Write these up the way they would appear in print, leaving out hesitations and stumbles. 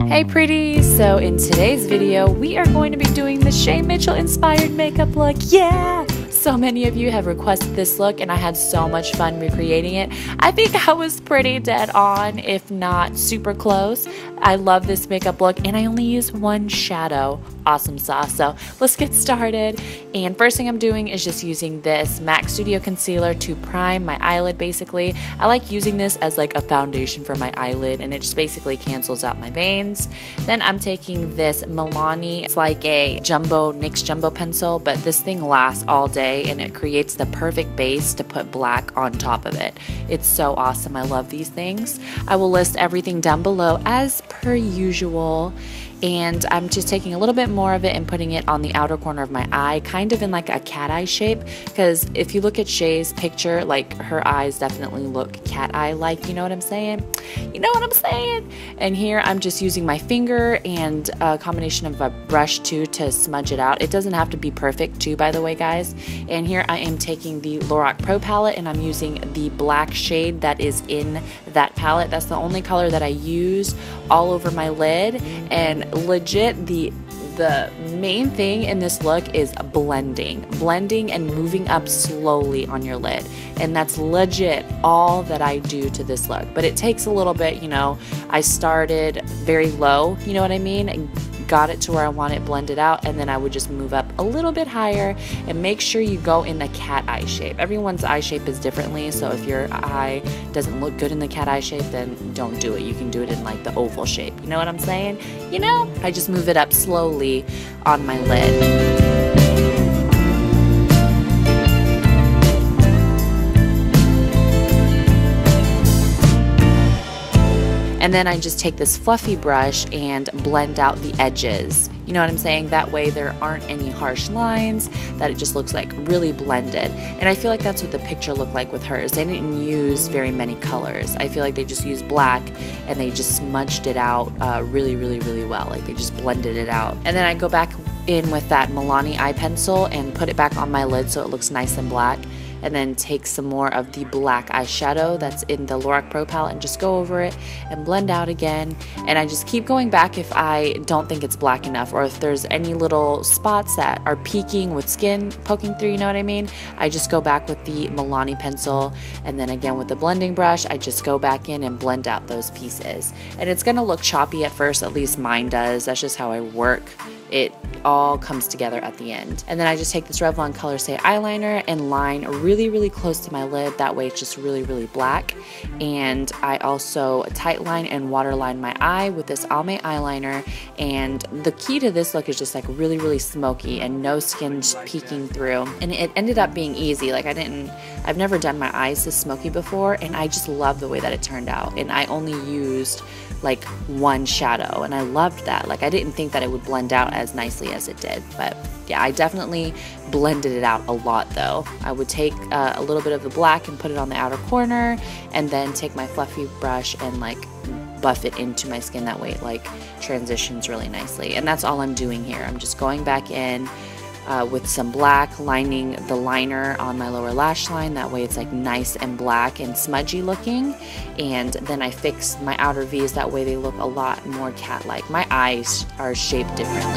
Hey pretties! So in today's video, we are going to be doing the Shay Mitchell inspired makeup look. Yeah! So many of you have requested this look and I had so much fun recreating it. I think I was pretty dead on, if not super close. I love this makeup look and I only use one shadow. Awesome sauce. So let's get started. And first thing I'm doing is just using this MAC Studio Concealer to prime my eyelid basically. I like using this as like a foundation for my eyelid and it just basically cancels out my veins. Then I'm taking this Milani. It's like a NYX jumbo pencil, but this thing lasts all day and it creates the perfect base to put black on top of it. It's so awesome. I love these things. I will list everything down below as per usual. And I'm just taking a little bit more of it and putting it on the outer corner of my eye, kind of in like a cat eye shape, because if you look at Shay's picture, like her eyes definitely look cat eye like, you know what I'm saying? You know what I'm saying? And here I'm just using my finger and a combination of a brush too to smudge it out. It doesn't have to be perfect too, by the way, guys. And here I am taking the Lorac Pro palette and I'm using the black shade that is in that palette. That's the only color that I use all over my lid. And legit, the main thing in this look is blending and moving up slowly on your lid, and that's legit all that I do to this look. But it takes a little bit, you know. I started very low, you know what I mean, and got it to where I want it blended out, and then I would just move up a little bit higher and make sure you go in the cat eye shape. Everyone's eye shape is differently, so if your eye doesn't look good in the cat eye shape, then don't do it. You can do it in like the oval shape, you know what I'm saying? You know, I just move it up slowly on my lid. And then I just take this fluffy brush and blend out the edges. You know what I'm saying? That way there aren't any harsh lines, that it just looks like really blended. And I feel like that's what the picture looked like with hers. They didn't use very many colors. I feel like they just used black and they just smudged it out really well. Like they just blended it out. And then I go back in with that Milani eye pencil and put it back on my lid so it looks nice and black. And then take some more of the black eyeshadow that's in the Lorac Pro palette and just go over it and blend out again. And I just keep going back if I don't think it's black enough, or if there's any little spots that are peeking with skin poking through, you know what I mean? I just go back with the Milani pencil, and then again with the blending brush, I just go back in and blend out those pieces. And it's gonna look choppy at first, at least mine does. That's just how I work. It all comes together at the end. And then I just take this Revlon Color Stay eyeliner and line really close to my lid. That way it's just really black. And I also tight line and waterline my eye with this Almay eyeliner. And the key to this look is just like really smoky and no skin peeking through. And it ended up being easy. Like I've never done my eyes this smoky before, and I just love the way that it turned out. And I only used like one shadow and I loved that. Like I didn't think that it would blend out as nicely as it did, but yeah, I definitely blended it out a lot though. I would take a little bit of the black and put it on the outer corner, and then take my fluffy brush and like buff it into my skin. That way it like transitions really nicely. And that's all I'm doing here. I'm just going back in with some black, lining the liner on my lower lash line. That way it's like nice and black and smudgy looking. And then I fix my outer V's. That way they look a lot more cat-like. My eyes are shaped differently.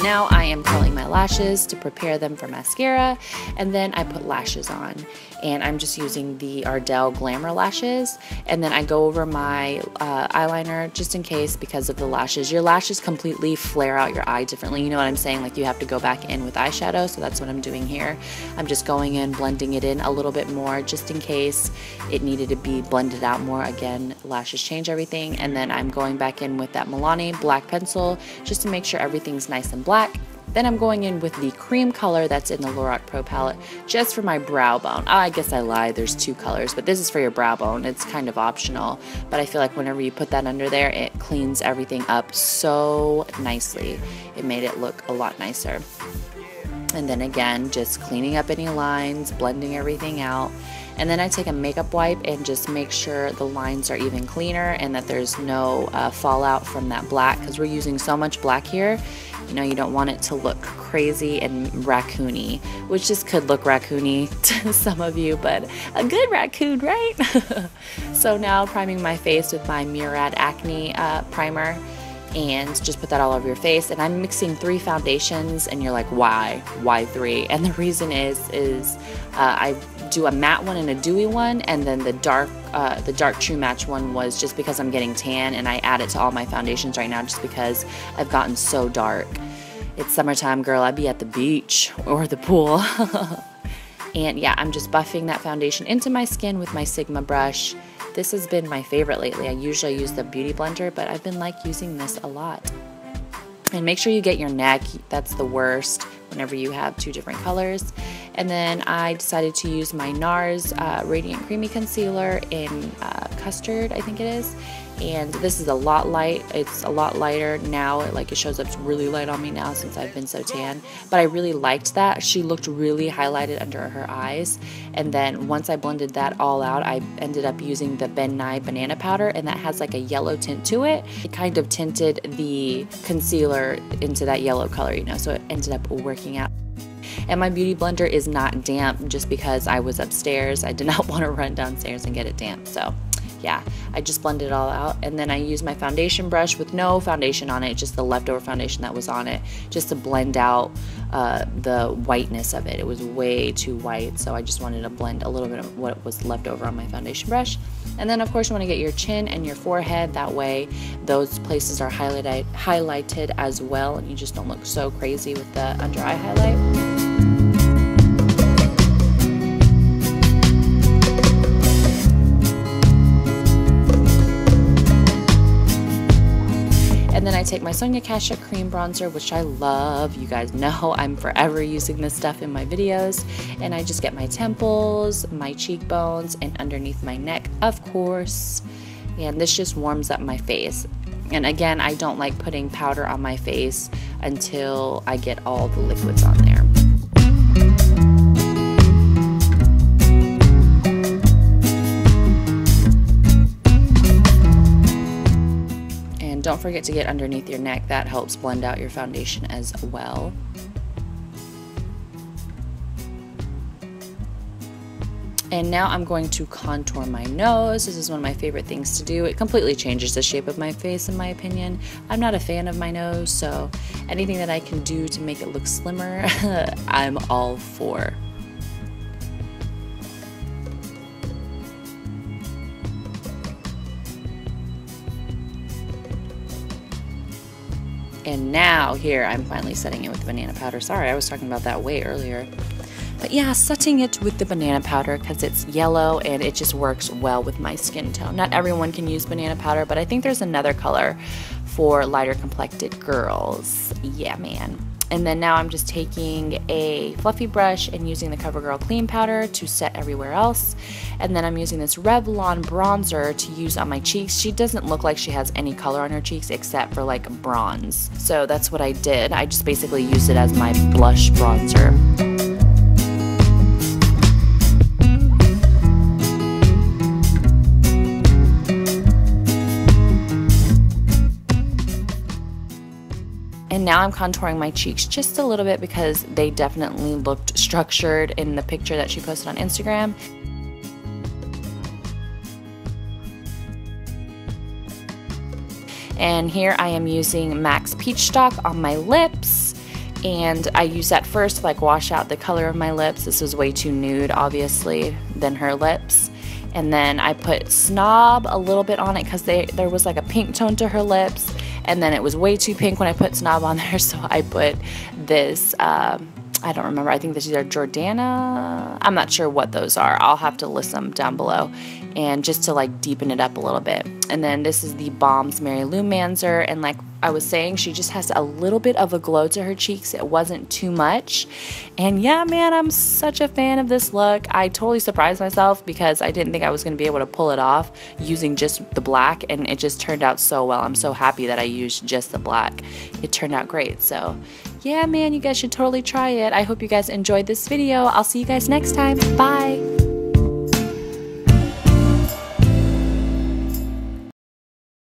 Now I am curling my lashes to prepare them for mascara, and then I put lashes on, and I'm just using the Ardell Glamour lashes, and then I go over my eyeliner just in case, because of the lashes. Your lashes completely flare out your eye differently, you know what I'm saying? Like you have to go back in with eyeshadow, so that's what I'm doing here. I'm just going in, blending it in a little bit more just in case it needed to be blended out more. Again, lashes change everything. And then I'm going back in with that Milani black pencil just to make sure everything's nice and black. Then I'm going in with the cream color that's in the Lorac Pro palette just for my brow bone. Oh, I guess I lied, there's two colors, but this is for your brow bone. It's kind of optional, but I feel like whenever you put that under there, it cleans everything up so nicely. It made it look a lot nicer. And then again, just cleaning up any lines, blending everything out. And then I take a makeup wipe and just make sure the lines are even cleaner and that there's no fallout from that black, because we're using so much black here. You know, you don't want it to look crazy and raccoony, which just could look raccoony to some of you, but a good raccoon, right? So now priming my face with my Murad Acne primer, and just put that all over your face. And I'm mixing 3 foundations, and you're like, why 3? And the reason is I do a matte one and a dewy one, and then the dark True Match one was just because I'm getting tan, and I add it to all my foundations right now just because I've gotten so dark. It's summertime, girl. I'd be at the beach or the pool. And yeah, I'm just buffing that foundation into my skin with my Sigma brush. This has been my favorite lately. I usually use the Beauty Blender, but I've been like using this a lot. And make sure you get your neck. That's the worst whenever you have 2 different colors. And then I decided to use my NARS Radiant Creamy Concealer in Custard, I think it is. And this is a lot light. It's a lot lighter now. It shows up really light on me now since I've been so tan. But I really liked that. She looked really highlighted under her eyes. And then once I blended that all out, I ended up using the Ben Nye Banana Powder, and that has like a yellow tint to it. It kind of tinted the concealer into that yellow color, you know, so it ended up working out. And my Beauty Blender is not damp just because I was upstairs. I did not want to run downstairs and get it damp. So yeah, I just blended it all out, and then I used my foundation brush with no foundation on it, just the leftover foundation that was on it, just to blend out the whiteness of it. It was way too white, so I just wanted to blend a little bit of what was left over on my foundation brush. And then of course you want to get your chin and your forehead, that way those places are highlighted as well, and you just don't look so crazy with the under eye highlight. And then I take my Sonia Kashuk cream bronzer, which I love. You guys know I'm forever using this stuff in my videos. And I just get my temples, my cheekbones, and underneath my neck, of course. And this just warms up my face. And again, I don't like putting powder on my face until I get all the liquids on there. Don't forget to get underneath your neck. That helps blend out your foundation as well. And now I'm going to contour my nose. This is one of my favorite things to do. It completely changes the shape of my face, in my opinion. I'm not a fan of my nose, so anything that I can do to make it look slimmer, I'm all for. And now here I'm finally setting it with the banana powder. Sorry, I was talking about that way earlier. But yeah, setting it with the banana powder because it's yellow and it just works well with my skin tone. Not everyone can use banana powder, but I think there's another color for lighter complected girls. Yeah, man. And then now I'm just taking a fluffy brush and using the CoverGirl Clean Powder to set everywhere else. And then I'm using this Revlon bronzer to use on my cheeks. She doesn't look like she has any color on her cheeks except for like bronze. So that's what I did. I just basically used it as my blush bronzer. And now I'm contouring my cheeks just a little bit because they definitely looked structured in the picture that she posted on Instagram. And here I am using MAC's Peach Stock on my lips. And I use that first to like wash out the color of my lips. This was way too nude, obviously, than her lips. And then I put Snob a little bit on it because there was like a pink tone to her lips. And then it was way too pink when I put Snob on there, so I put this, I don't remember, I think this is either Jordana, I'm not sure what those are. I'll have to list them down below, and just to like deepen it up a little bit. And then this is the Balms Mary Lou Manzer, and like I was saying, she just has a little bit of a glow to her cheeks. It wasn't too much. And yeah, man, I'm such a fan of this look. I totally surprised myself because I didn't think I was going to be able to pull it off using just the black, and it just turned out so well. I'm so happy that I used just the black. It turned out great. So yeah, man, you guys should totally try it. I hope you guys enjoyed this video. I'll see you guys next time. Bye.